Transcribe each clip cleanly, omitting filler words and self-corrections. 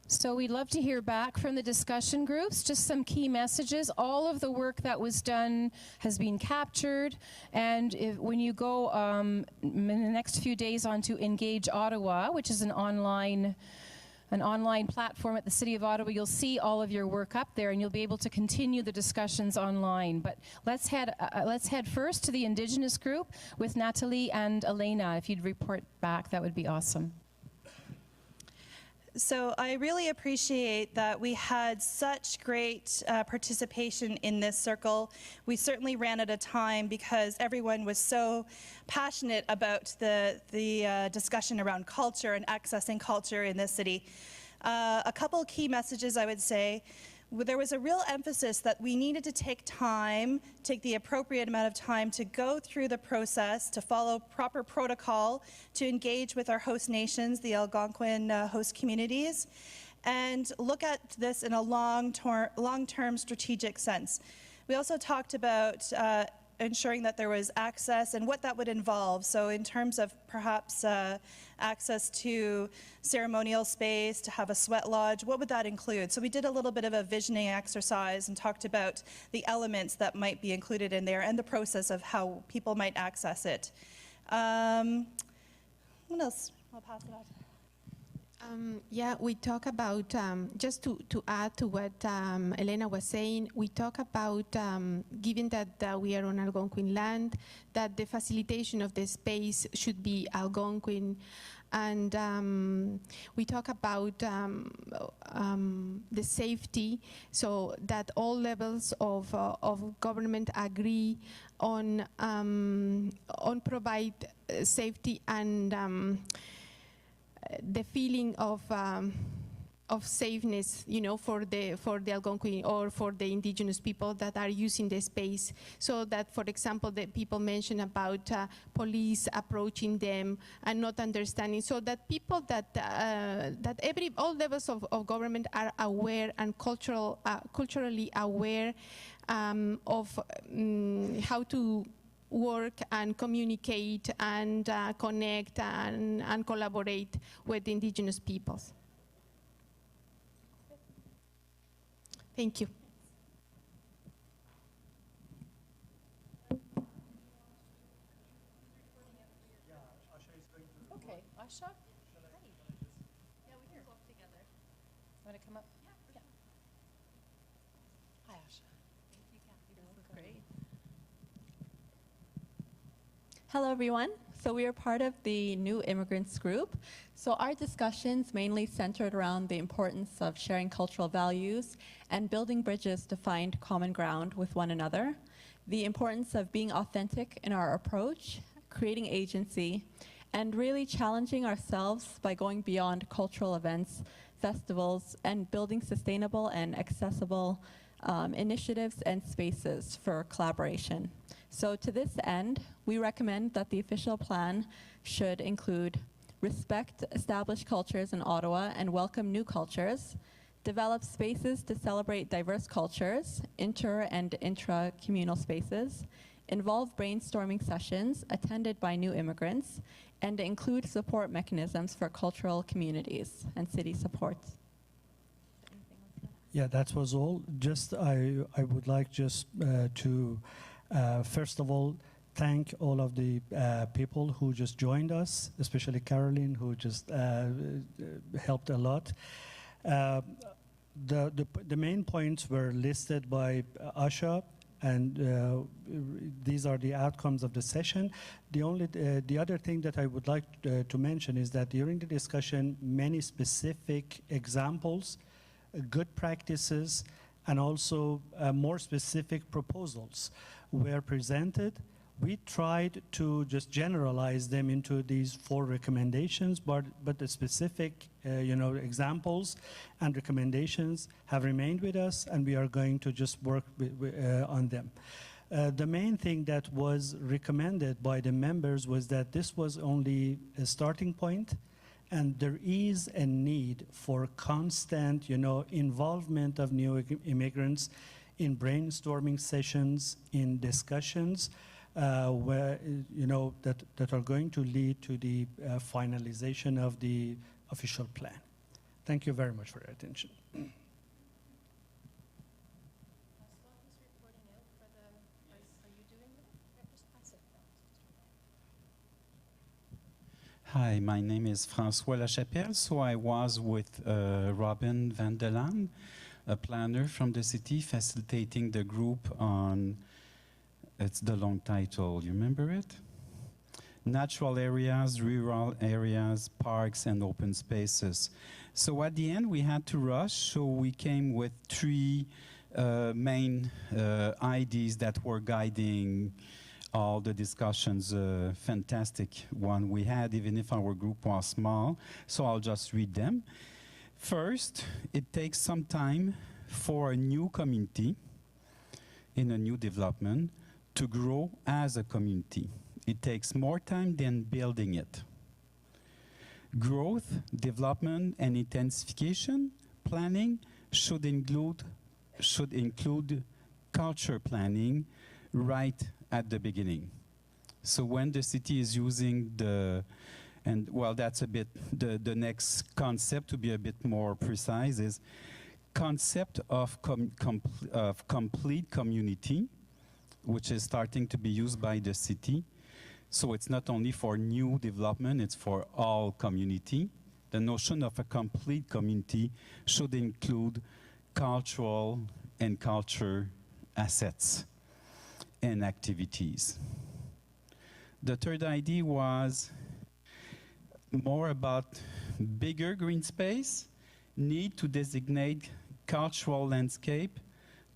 So we'd love to hear back from the discussion groups, just some key messages. All of the work that was done has been captured, and when you go in the next few days onto Engage Ottawa, which is an online platform at the City of Ottawa, you'll see all of your work up there, and you'll be able to continue the discussions online. But let's head first to the Indigenous group with Natalie and Elena. If you'd report back, that would be awesome. So I really appreciate that we had such great participation in this circle. We certainly ran out of time because everyone was so passionate about the discussion around culture and accessing culture in this city. A couple of key messages I would say. There was a real emphasis that we needed to take the appropriate amount of time to go through the process, to follow proper protocol, to engage with our host nations, the Algonquin host communities, and look at this in a long-term strategic sense. We also talked about ensuring that there was access and what that would involve. So in terms of perhaps access to ceremonial space, to have a sweat lodge, what would that include? So we did a little bit of a visioning exercise and talked about the elements that might be included in there and the process of how people might access it. What else? I'll pass it on. Yeah, we talk about, just to add to what Elena was saying, we talk about, given that we are on Algonquin land, that the facilitation of the space should be Algonquin. And we talk about the safety, so that all levels of government agree on provide safety and the feeling of safeness, you know, for the Algonquin or for the Indigenous people that are using the space. So that, for example, the people mentioned about police approaching them and not understanding. So that people that all levels of government are aware and culturally aware of how to work and communicate and connect and collaborate with Indigenous peoples. Thank you. Okay, Asha? Yeah, we can go up together. Want to come up? Yeah. Hi, Asha. Thank you, Kathy. That was great. Hello, everyone. So we are part of the New Immigrants group. So our discussions mainly centered around the importance of sharing cultural values and building bridges to find common ground with one another, the importance of being authentic in our approach, creating agency, and really challenging ourselves by going beyond cultural events, festivals, and building sustainable and accessible initiatives and spaces for collaboration. So to this end, we recommend that the official plan should include respect established cultures in Ottawa and welcome new cultures, develop spaces to celebrate diverse cultures, inter- and intra-communal spaces, involve brainstorming sessions attended by new immigrants, and include support mechanisms for cultural communities and city support. Yeah, that was all. Just I would like just to first of all thank all of the people who just joined us, especially Caroline, who just helped a lot. The main points were listed by Asha, and these are the outcomes of the session. The other thing that I would like to mention is that during the discussion, many specific examples, good practices, and also more specific proposals were presented. We tried to just generalize them into these 4 recommendations, but the specific examples and recommendations have remained with us, and we are going to just work on them. The main thing that was recommended by the members was that this was only a starting point, and there is a need for constant, involvement of new immigrants in brainstorming sessions, in discussions, where that are going to lead to the finalization of the official plan. Thank you very much for your attention. Hi, my name is François Lachapelle. So I was with Robin van der Laan, a planner from the city, facilitating the group on, it's the long title, you remember it? Natural areas, rural areas, parks, and open spaces. So at the end, we had to rush, so we came with three main ideas that were guiding all the discussions. Fantastic one we had, even if our group was small. So I'll just read them. First, it takes some time for a new community in a new development to grow as a community. It takes more time than building it. Growth, development, and intensification planning should include culture planning right at the beginning. So when the city is using and well, that's a bit, the next concept, to be a bit more precise, is concept of complete community, which is starting to be used by the city. So it's not only for new development, it's for all community. The notion of a complete community should include cultural and culture assets and activities. The third idea was more about bigger green space, need to designate cultural landscape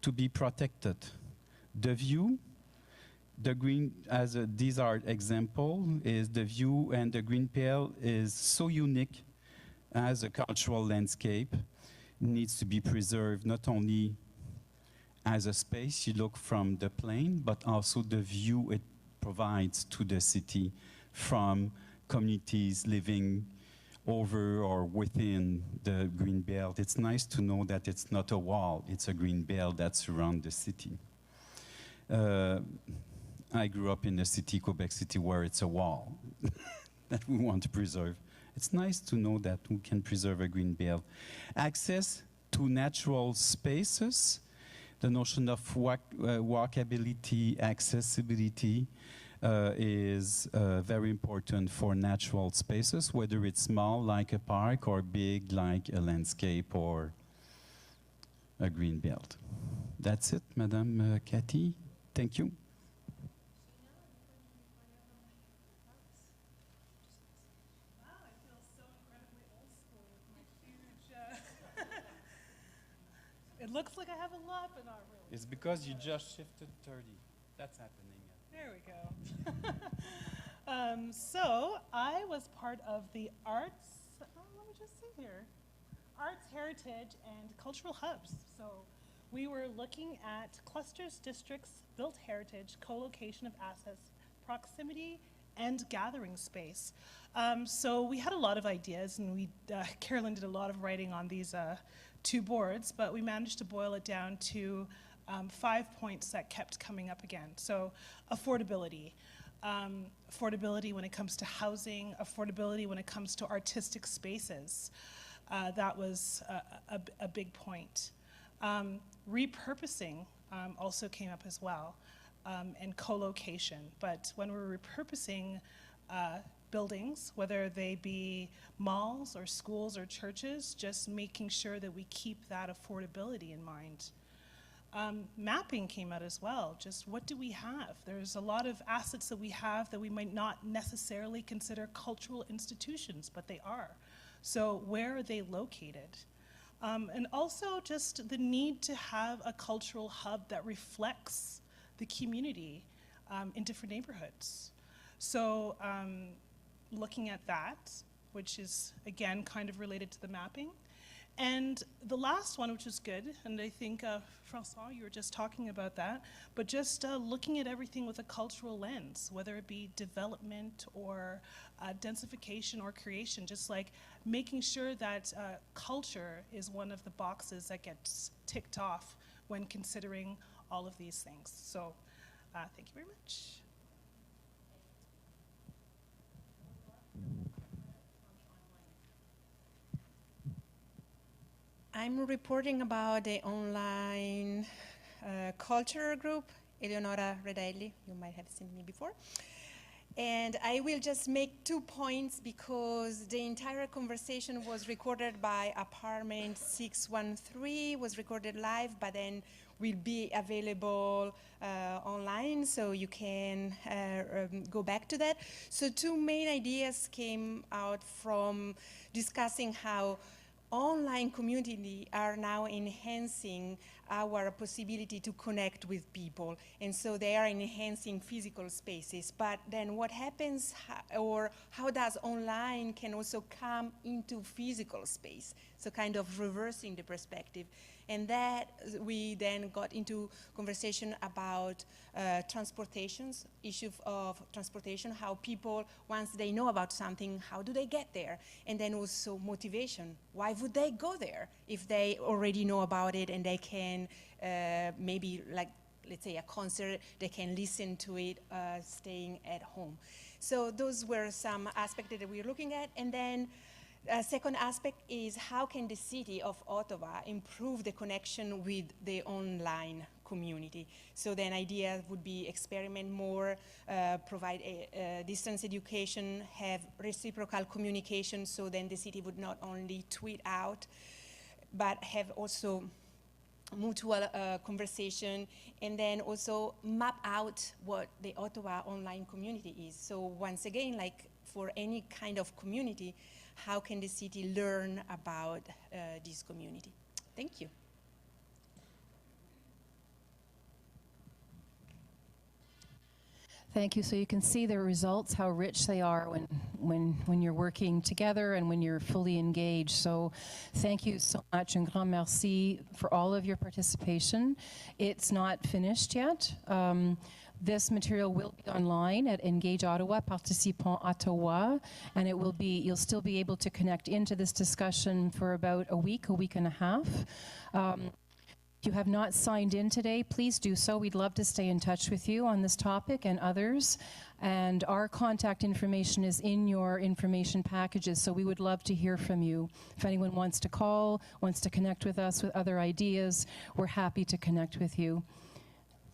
to be protected. The view, the green, these are example, is the view, and the green pale is so unique as a cultural landscape, needs to be preserved not only as a space you look from the plane, but also the view it provides to the city from communities living over or within the green belt. It's nice to know that it's not a wall, it's a green belt that surrounds the city. I grew up in a city, Quebec City, where it's a wall that we want to preserve. It's nice to know that we can preserve a green belt. Access to natural spaces, the notion of walkability, accessibility is very important for natural spaces, whether it's small like a park or big like a landscape or a green belt. That's it, Madame Cathy. Thank you. It looks like I have a lot, but not really. It's because you just shifted 30. That's happening. There we go. So I was part of the arts, let me just see here, arts, heritage, and cultural hubs. So we were looking at clusters, districts, built heritage, co-location of assets, proximity, and gathering space. So we had a lot of ideas, and Carolyn did a lot of writing on these two boards, but we managed to boil it down to 5 points that kept coming up again. So affordability. Affordability when it comes to housing, affordability when it comes to artistic spaces. That was a big point. Repurposing also came up as well, and co-location. But when we're repurposing buildings, whether they be malls or schools or churches, just making sure that we keep that affordability in mind. Mapping came out as well. Just what do we have? There's a lot of assets that we have that we might not necessarily consider cultural institutions, but they are. So where are they located? And also just the need to have a cultural hub that reflects the community in different neighborhoods. So looking at that, which is again kind of related to the mapping. And the last one, which is good, and I think, Francois, you were just talking about that, but just looking at everything with a cultural lens, whether it be development or densification or creation, just like making sure that culture is one of the boxes that gets ticked off when considering all of these things. So thank you very much. I'm reporting about the online culture group, Eleonora Redelli. You might have seen me before. And I will just make 2 points because the entire conversation was recorded by apartment 613, was recorded live, but then will be available online, so you can go back to that. So 2 main ideas came out from discussing how online community are now enhancing our possibility to connect with people. And so they are enhancing physical spaces. But then what happens, or how does online can also come into physical space? So kind of reversing the perspective. And that we then got into conversation about transportations, issues of transportation, how people, once they know about something, how do they get there? And then also motivation. Why would they go there if they already know about it and they can maybe, like, let's say a concert, they can listen to it staying at home. So those were some aspects that we were looking at. And then second aspect is how can the city of Ottawa improve the connection with the online community? So then idea would be experiment more, provide a distance education, have reciprocal communication, so then the city would not only tweet out, but have also mutual conversation, and then also map out what the Ottawa online community is. So once again, like for any kind of community, how can the city learn about this community? Thank you. Thank you. So you can see the results, how rich they are when you're working together and when you're fully engaged. So thank you so much, and grand merci for all of your participation. It's not finished yet. This material will be online at Engage Ottawa, Participants Ottawa, and it will be, you'll still be able to connect into this discussion for about a week and a half. If you have not signed in today, please do so. We'd love to stay in touch with you on this topic and others. And our contact information is in your information packages, so we would love to hear from you. If anyone wants to call, wants to connect with us with other ideas, we're happy to connect with you.